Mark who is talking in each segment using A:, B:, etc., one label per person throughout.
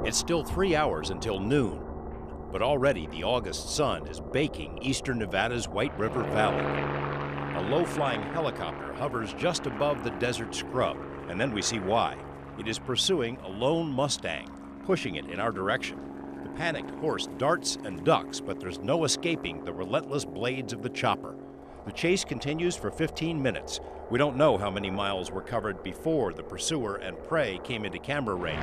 A: It's still 3 hours until noon, but already the August sun is baking eastern Nevada's White River Valley. A low-flying helicopter hovers just above the desert scrub, and then we see why. It is pursuing a lone Mustang, pushing it in our direction. The panicked horse darts and ducks, but there's no escaping the relentless blades of the chopper. The chase continues for 15 minutes. We don't know how many miles were covered before the pursuer and prey came into camera range.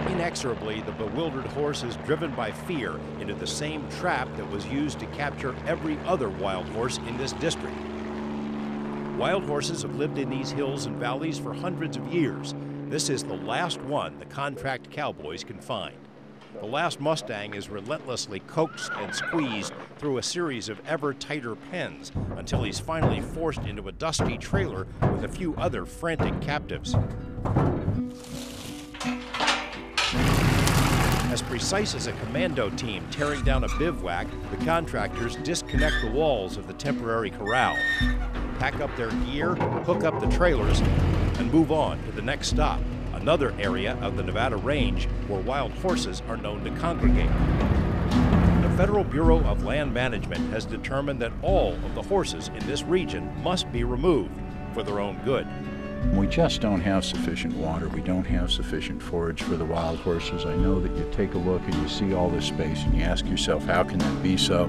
A: Inexorably, the bewildered horse is driven by fear into the same trap that was used to capture every other wild horse in this district. Wild horses have lived in these hills and valleys for hundreds of years. This is the last one the contract cowboys can find. The last Mustang is relentlessly coaxed and squeezed through a series of ever tighter pens until he's finally forced into a dusty trailer with a few other frantic captives. As precise as a commando team tearing down a bivouac, the contractors disconnect the walls of the temporary corral, pack up their gear, hook up the trailers, and move on to the next stop, another area of the Nevada range where wild horses are known to congregate. The Federal Bureau of Land Management has determined that all of the horses in this region must be removed for their own good.
B: We just don't have sufficient water. We don't have sufficient forage for the wild horses. I know that you take a look and you see all this space and you ask yourself, how can that be so?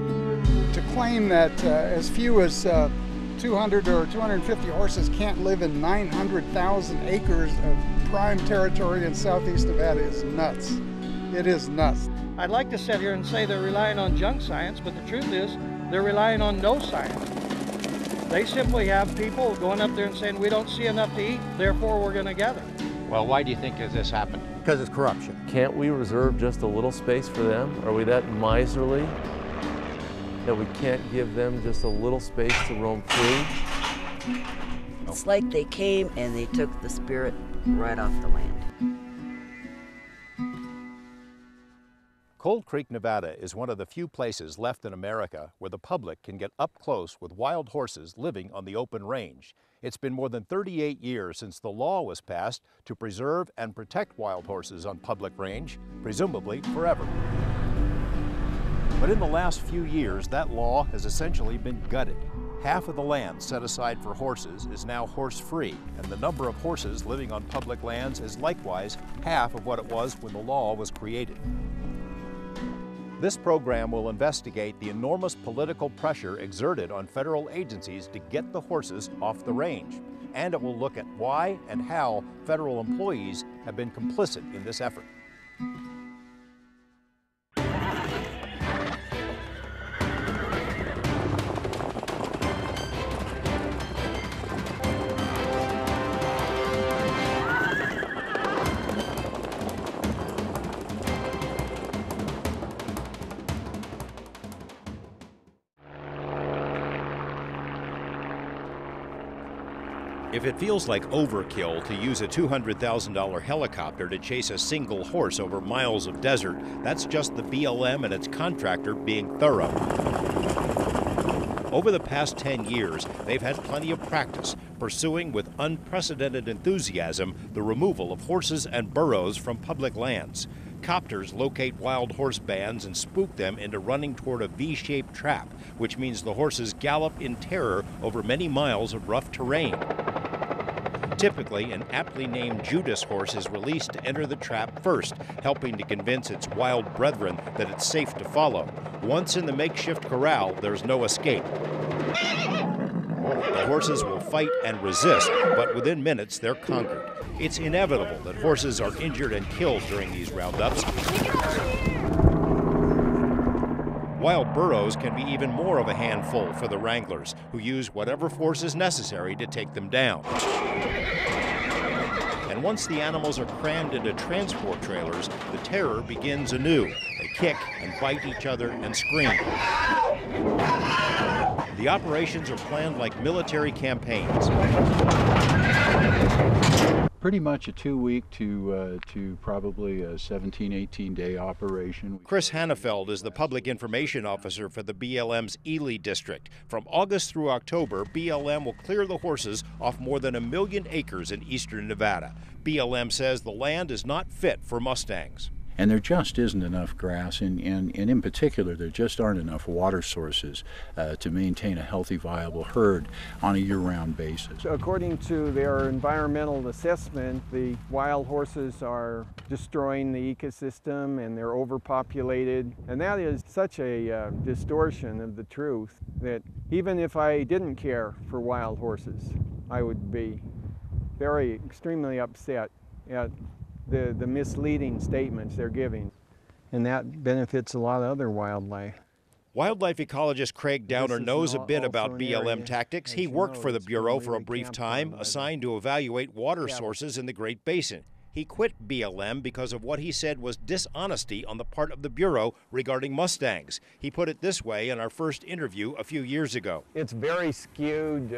C: To claim that as few as 200 or 250 horses can't live in 900,000 acres of prime territory in southeast Nevada is nuts. It is nuts.
D: I'd like to sit here and say they're relying on junk science, but the truth is they're relying on no science. They simply have people going up there and saying, we don't see enough to eat, therefore we're going to gather.
E: Well, why do you think this happened?
F: Because it's corruption.
G: Can't we reserve just a little space for them? Are we that miserly that we can't give them just a little space to roam free?
H: It's like they came and they took the spirit right off the land.
A: Cold Creek, Nevada is one of the few places left in America where the public can get up close with wild horses living on the open range. It's been more than 38 years since the law was passed to preserve and protect wild horses on public range, presumably forever. But in the last few years, that law has essentially been gutted. Half of the land set aside for horses is now horse-free, and the number of horses living on public lands is likewise half of what it was when the law was created. This program will investigate the enormous political pressure exerted on federal agencies to get the horses off the range, and it will look at why and how federal employees have been complicit in this effort. If it feels like overkill to use a $200,000 helicopter to chase a single horse over miles of desert, that's just the BLM and its contractor being thorough. Over the past 10 years, they've had plenty of practice pursuing with unprecedented enthusiasm the removal of horses and burros from public lands. Copters locate wild horse bands and spook them into running toward a V-shaped trap, which means the horses gallop in terror over many miles of rough terrain. Typically, an aptly named Judas horse is released to enter the trap first, helping to convince its wild brethren that it's safe to follow. Once in the makeshift corral, there's no escape. The horses will fight and resist, but within minutes they're conquered. It's inevitable that horses are injured and killed during these roundups. Wild burros can be even more of a handful for the wranglers, who use whatever force is necessary to take them down. And once the animals are crammed into transport trailers, the terror begins anew. They kick and bite each other and scream. The operations are planned like military campaigns.
B: Pretty much a 2-week to probably a 17, 18-day operation.
A: Chris Hannafeld is the public information officer for the BLM's Ely district. From August through October, BLM will clear the horses off more than 1 million acres in eastern Nevada. BLM says the land is not fit for Mustangs.
B: And there just isn't enough grass, and in particular, there just aren't enough water sources to maintain a healthy, viable herd on a year-round basis.
F: According to their environmental assessment, the wild horses are destroying the ecosystem and they're overpopulated. And that is such a distortion of the truth that even if I didn't care for wild horses, I would be extremely upset at the misleading statements they're giving. And that benefits a lot of other wildlife.
A: Wildlife ecologist Craig Downer knows a bit about BLM tactics. He worked for the Bureau for a brief time, assigned to evaluate water sources in the Great Basin. He quit BLM because of what he said was dishonesty on the part of the Bureau regarding Mustangs. He put it this way in our first interview a few years ago.
F: It's very skewed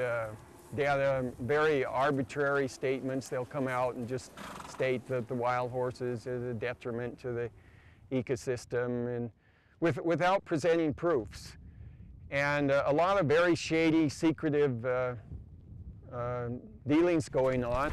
F: data, very arbitrary statements. They'll come out and just state that the wild horses is a detriment to the ecosystem, and without presenting proofs. And a lot of very shady, secretive dealings going on.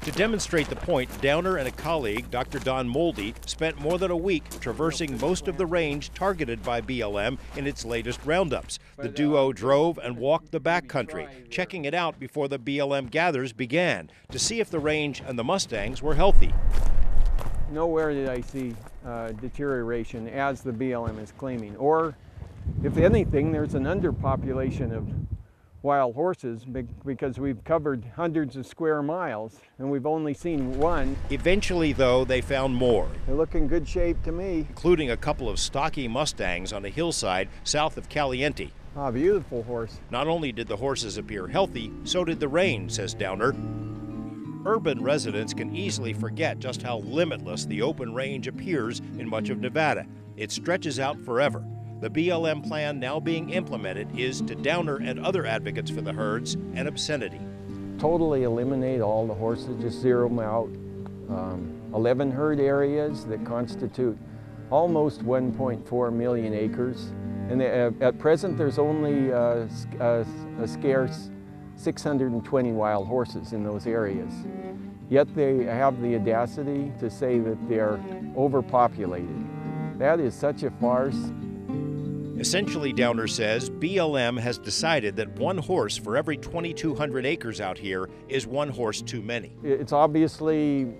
A: To demonstrate the point, Downer and a colleague, Dr. Don Moldy, spent more than a week traversing most of the range targeted by BLM in its latest roundups. The duo drove and walked the backcountry, checking it out before the BLM gathers began, to see if the range and the Mustangs were healthy.
F: Nowhere did I see deterioration as the BLM is claiming, or if anything, there's an underpopulation of wild horses because we've covered hundreds of square miles and we've only seen one.
A: Eventually, though, they found more.
F: They look in good shape to me.
A: Including a couple of stocky Mustangs on a hillside south of Caliente.
F: Ah, beautiful horse.
A: Not only did the horses appear healthy, so did the range, says Downer. Urban residents can easily forget just how limitless the open range appears in much of Nevada. It stretches out forever. The BLM plan now being implemented is, to Downer and other advocates for the herds, an obscenity.
F: Totally eliminate all the horses, just zero them out. 11 herd areas that constitute almost 1.4 million acres. And at present there's only a scarce 620 wild horses in those areas. Yet they have the audacity to say that they're overpopulated. That is such a farce.
A: Essentially, Downer says, BLM has decided that one horse for every 2,200 acres out here is one horse too many.
F: It's obviously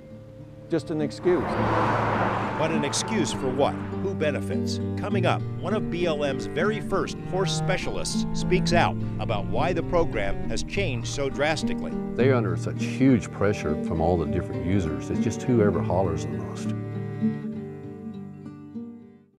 F: just an excuse.
A: But an excuse for what? Who benefits? Coming up, one of BLM's very first horse specialists speaks out about why the program has changed so drastically.
I: They're under such huge pressure from all the different users. It's just whoever hollers the most.